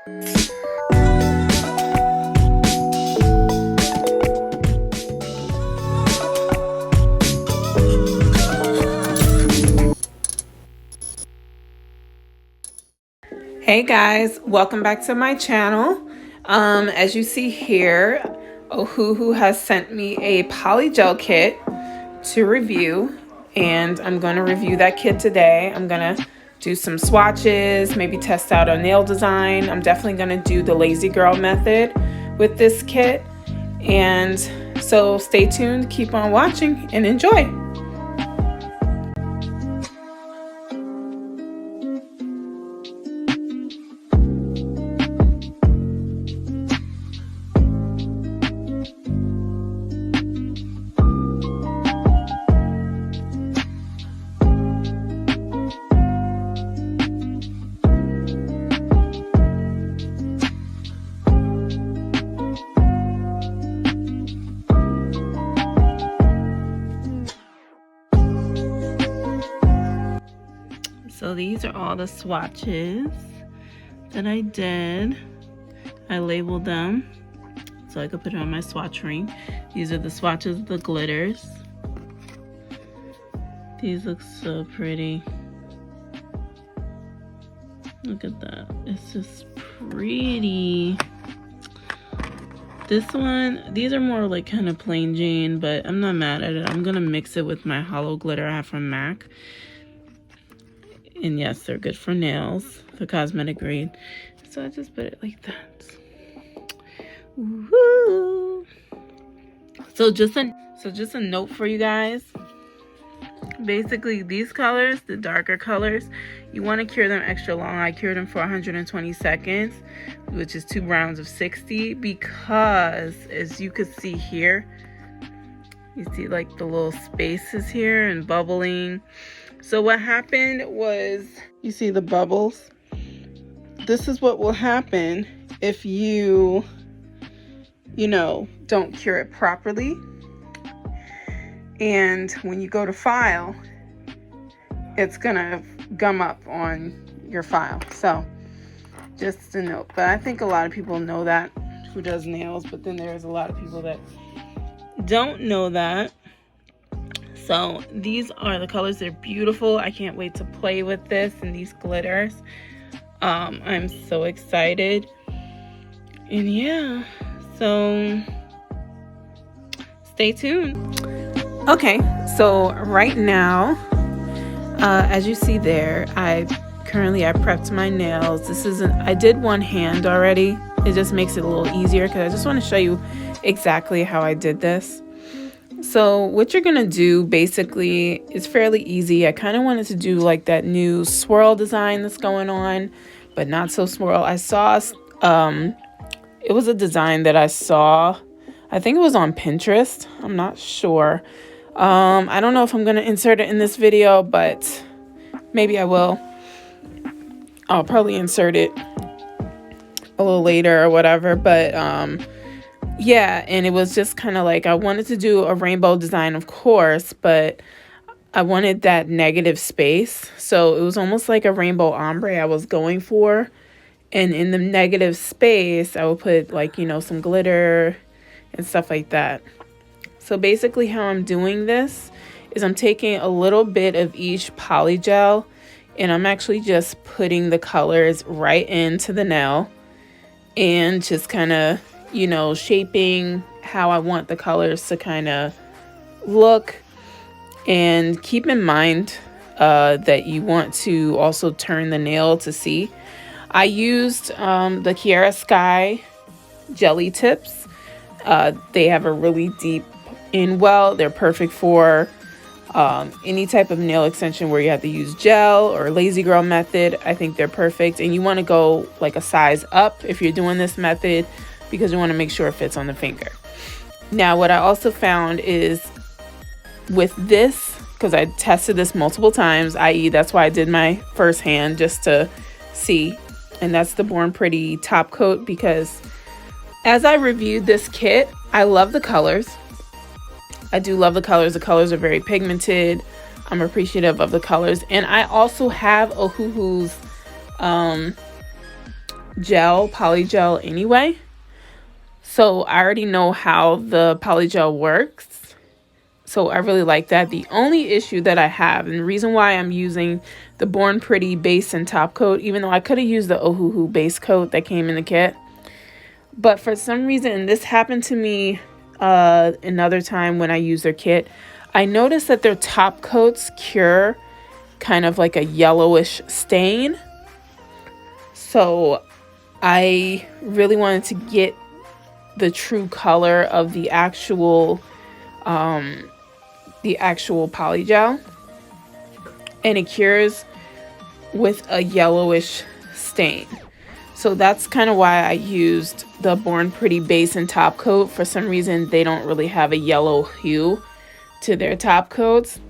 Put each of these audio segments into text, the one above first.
Hey guys, welcome back to my channel. As you see here, Ohuhu has sent me a Polygel kit to review, and I'm going to review that kit today. I'm going to do some swatches, maybe test out a nail design. I'm definitely going to do the lazy girl method with this kit. And so stay tuned, keep on watching, and enjoy. So these are all the swatches that I did. I labeled them so I could put it on my swatch ring. These are the swatches of the glitters. These look so pretty. Look at that. It's just pretty. This one, these are more like kind of plain Jane, but I'm not mad at it. I'm gonna mix it with my hollow glitter I have from MAC. And yes, they're good for nails, the cosmetic grade. So I just put it like that. Woo! So just a note for you guys. Basically, these colors, the darker colors, you want to cure them extra long. I cured them for 120 seconds, which is 2 rounds of 60, because as you can see here, you see like the little spaces here and bubbling. So what happened was, you see the bubbles? This is what will happen if you don't cure it properly. And when you go to file, it's gonna gum up on your file. So just a note. But I think a lot of people know that who does nails, but then there's a lot of people that don't know that. So these are the colors. They're beautiful. I can't wait to play with this and these glitters. I'm so excited. And yeah, so stay tuned. Okay, so right now, as you see there, I prepped my nails. I did one hand already. It just makes it a little easier because I just want to show you exactly how I did this. So what you're gonna do basically is fairly easy. I kind of wanted to do like that new swirl design that's going on, but not so swirl. I saw it was a design that I saw, I think it was on Pinterest, I'm not sure. I don't know if I'm gonna insert it in this video, but maybe I will. I'll probably insert it a little later or whatever, but yeah, and it was just kind of like I wanted to do a rainbow design, of course, but I wanted that negative space. So it was almost like a rainbow ombre I was going for. And in the negative space, I would put like, some glitter and stuff like that. So basically how I'm doing this is I'm taking a little bit of each polygel and I'm actually just putting the colors right into the nail and just kind of shaping how I want the colors to kind of look. And keep in mind that you want to also turn the nail to see. I used the Kiarasky jelly tips. They have a really deep inwell. They're perfect for any type of nail extension where you have to use gel or lazy girl method. I think they're perfect. And you want to go like a size up if you're doing this method, because you want to make sure it fits on the finger. Now, what I also found is with this, because I tested this multiple times, i.e. that's why I did my first hand just to see, and that's the Born Pretty top coat, because as I reviewed this kit, I love the colors. I do love the colors. The colors are very pigmented. I'm appreciative of the colors. And I also have Ohuhu's gel, polygel anyway. So I already know how the polygel works. So I really like that. The only issue that I have, and the reason why I'm using the Born Pretty base and top coat, even though I could have used the Ohuhu base coat that came in the kit, but for some reason, and this happened to me another time when I used their kit, I noticed that their top coats cure kind of like a yellowish stain. So I really wanted to get the true color of the actual polygel, and it cures with a yellowish stain. So that's kind of why I used the Born Pretty base and top coat. For some reason, they don't really have a yellow hue to their top coats.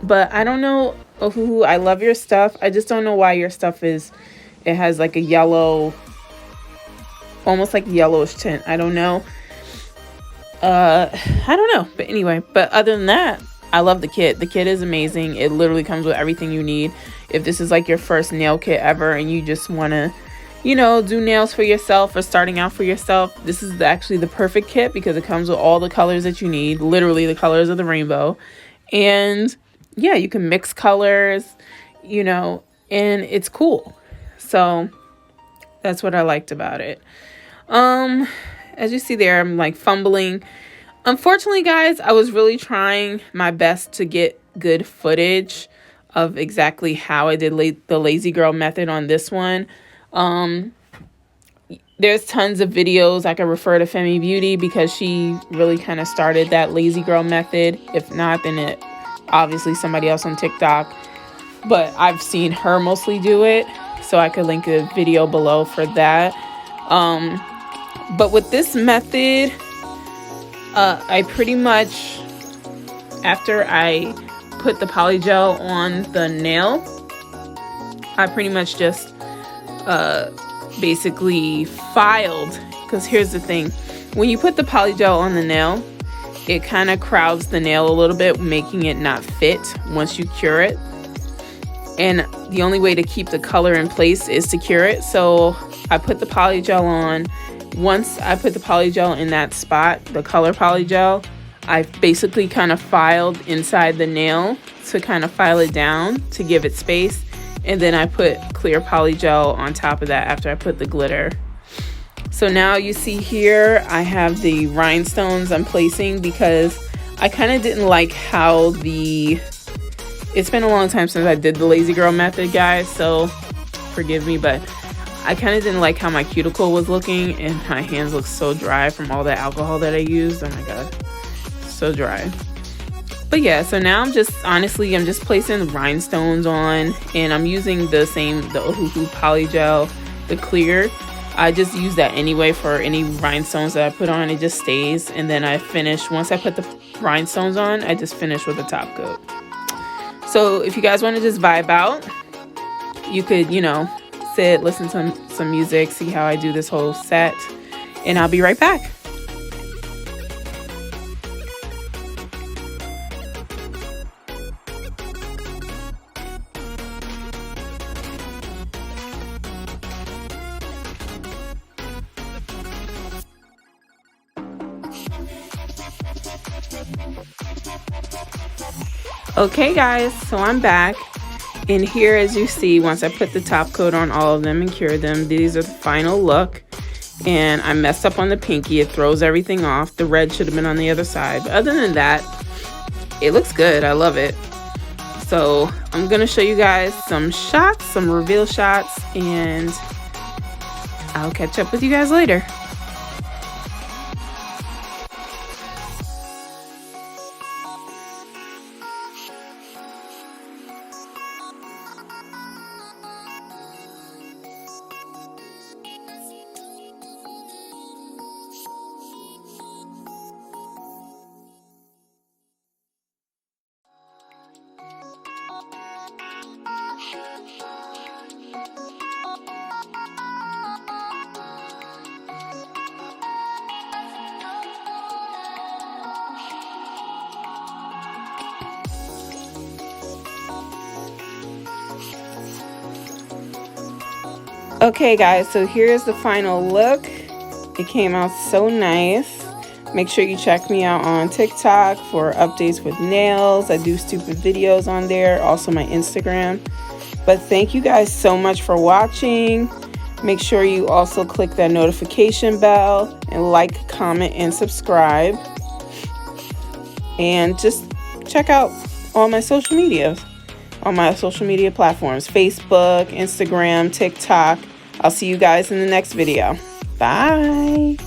But I don't know, Ohuhu, I love your stuff. I just don't know why your stuff it has like a yellow, almost like yellowish tint. I don't know. I don't know. But anyway, but other than that, I love the kit. The kit is amazing. It literally comes with everything you need. If this is like your first nail kit ever and you just want to, you know, do nails for yourself or starting out for yourself, this is actually the perfect kit because it comes with all the colors that you need, literally the colors of the rainbow. And yeah, you can mix colors, you know, and it's cool. So that's what I liked about it. As you see there, I'm like fumbling. Unfortunately, guys, I was really trying my best to get good footage of exactly how I did the lazy girl method on this one. There's tons of videos. I can refer to Femi Beauty because she really kind of started that lazy girl method. If not, then it obviously somebody else on TikTok. But I've seen her mostly do it, so I could link a video below for that. But with this method, I pretty much, after I put the polygel on the nail, I pretty much just basically filed, because here's the thing, when you put the polygel on the nail, it kind of crowds the nail a little bit, making it not fit once you cure it. And the only way to keep the color in place is to cure it. So I put the polygel on. Once I put the polygel in that spot, the color polygel, I basically kind of filed inside the nail to kind of file it down to give it space. And then I put clear polygel on top of that after I put the glitter. So now you see here, I have the rhinestones I'm placing because I kind of didn't like how it's been a long time since I did the lazy girl method, guys, so forgive me, but I kind of didn't like how my cuticle was looking, and my hands look so dry from all the alcohol that I used. Oh my god, so dry. But yeah, so now I'm just placing the rhinestones on, and I'm using the Ohuhu polygel, the clear. I just use that anyway for any rhinestones that I put on. It just stays, and then once I put the rhinestones on, I just finish with the top coat. So if you guys want to just vibe out, you could, you know, sit, listen to some music, see how I do this whole set, and I'll be right back. Okay guys, so I'm back, and here, as you see, once I put the top coat on all of them and cured them, these are the final look. And I messed up on the pinky, it throws everything off. The red should have been on the other side, but other than that, it looks good. I love it. So I'm gonna show you guys some shots, some reveal shots, and I'll catch up with you guys later. Okay guys, so here's the final look. It came out so nice. Make sure you check me out on TikTok for updates with nails. I do stupid videos on there, also my Instagram. But thank you guys so much for watching. Make sure you also click that notification bell and like, comment, and subscribe. And just check out all my social media platforms, Facebook, Instagram, TikTok. I'll see you guys in the next video. Bye.